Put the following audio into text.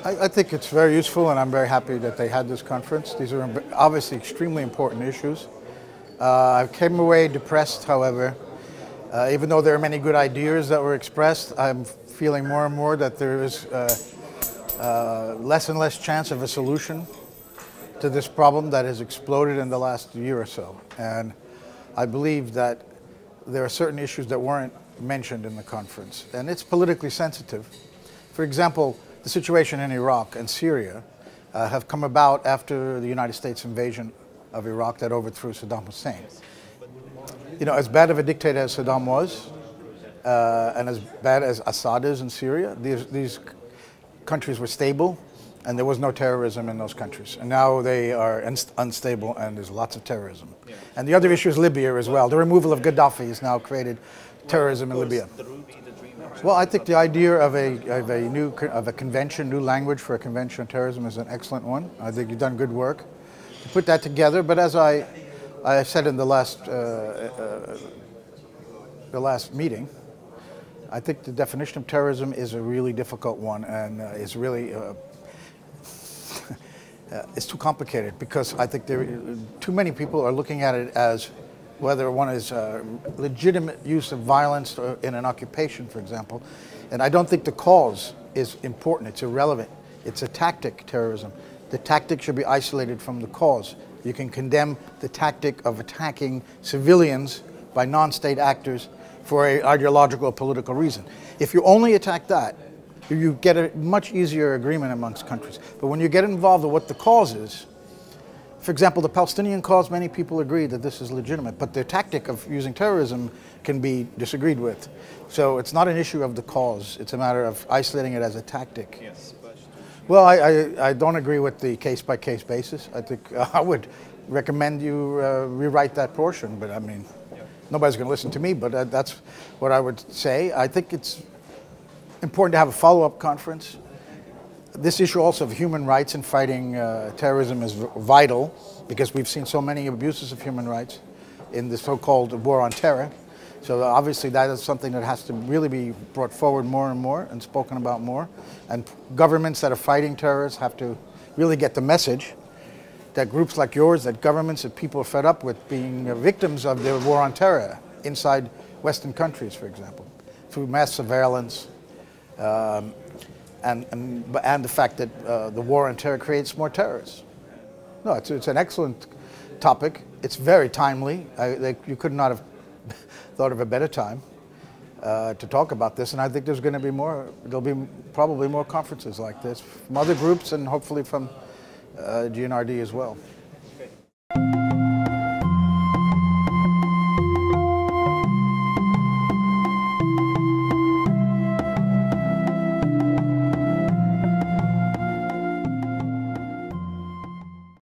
I think it's very useful, and I'm very happy that they had this conference. These are obviously extremely important issues. I came away depressed, however. Even though there are many good ideas that were expressed, I'm feeling more and more that there is less and less chance of a solution to this problem that has exploded in the last year or so. And I believe that there are certain issues that weren't mentioned in the conference, and it's politically sensitive. For example, the situation in Iraq and Syria have come about after the United States invasion of Iraq that overthrew Saddam Hussein. You know, as bad of a dictator as Saddam was, and as bad as Assad is in Syria, these countries were stable, and there was no terrorism in those countries. And now they are unstable, and there's lots of terrorism. Yeah. And the other issue is Libya as well. The removal of Gaddafi has now created terrorism in Libya. Well, I think the idea of a convention, new language for a convention on terrorism is an excellent one. I think you've done good work to put that together. But as I said in the last meeting, I think the definition of terrorism is a really difficult one, and is really it's too complicated, because I think too many people are looking at it as whether one is legitimate use of violence in an occupation, for example. And I don't think the cause is important. It's irrelevant. It's a tactic, terrorism. The tactic should be isolated from the cause. You can condemn the tactic of attacking civilians by non-state actors for an ideological or political reason. If you only attack that, you get a much easier agreement amongst countries. But when you get involved in what the cause is, for example, the Palestinian cause, many people agree that this is legitimate, but the tactic of using terrorism can be disagreed with. So it's not an issue of the cause, it's a matter of isolating it as a tactic. Yes. Well, I don't agree with the case-by-case basis. I think I would recommend you rewrite that portion, but I mean, nobody's going to listen to me, but that's what I would say. I think it's important to have a follow-up conference. This issue also of human rights and fighting terrorism is vital, because we've seen so many abuses of human rights in the so-called war on terror. So obviously that is something that has to really be brought forward more and more and spoken about more. And governments that are fighting terrorists have to really get the message that groups like yours, that governments, that people are fed up with being victims of the war on terror inside Western countries, for example, through mass surveillance, and the fact that the war on terror creates more terrorists. No, it's an excellent topic. It's very timely. You could not have thought of a better time to talk about this, and I think there's going to be more. There'll be probably more conferences like this from other groups, and hopefully from GNRD as well.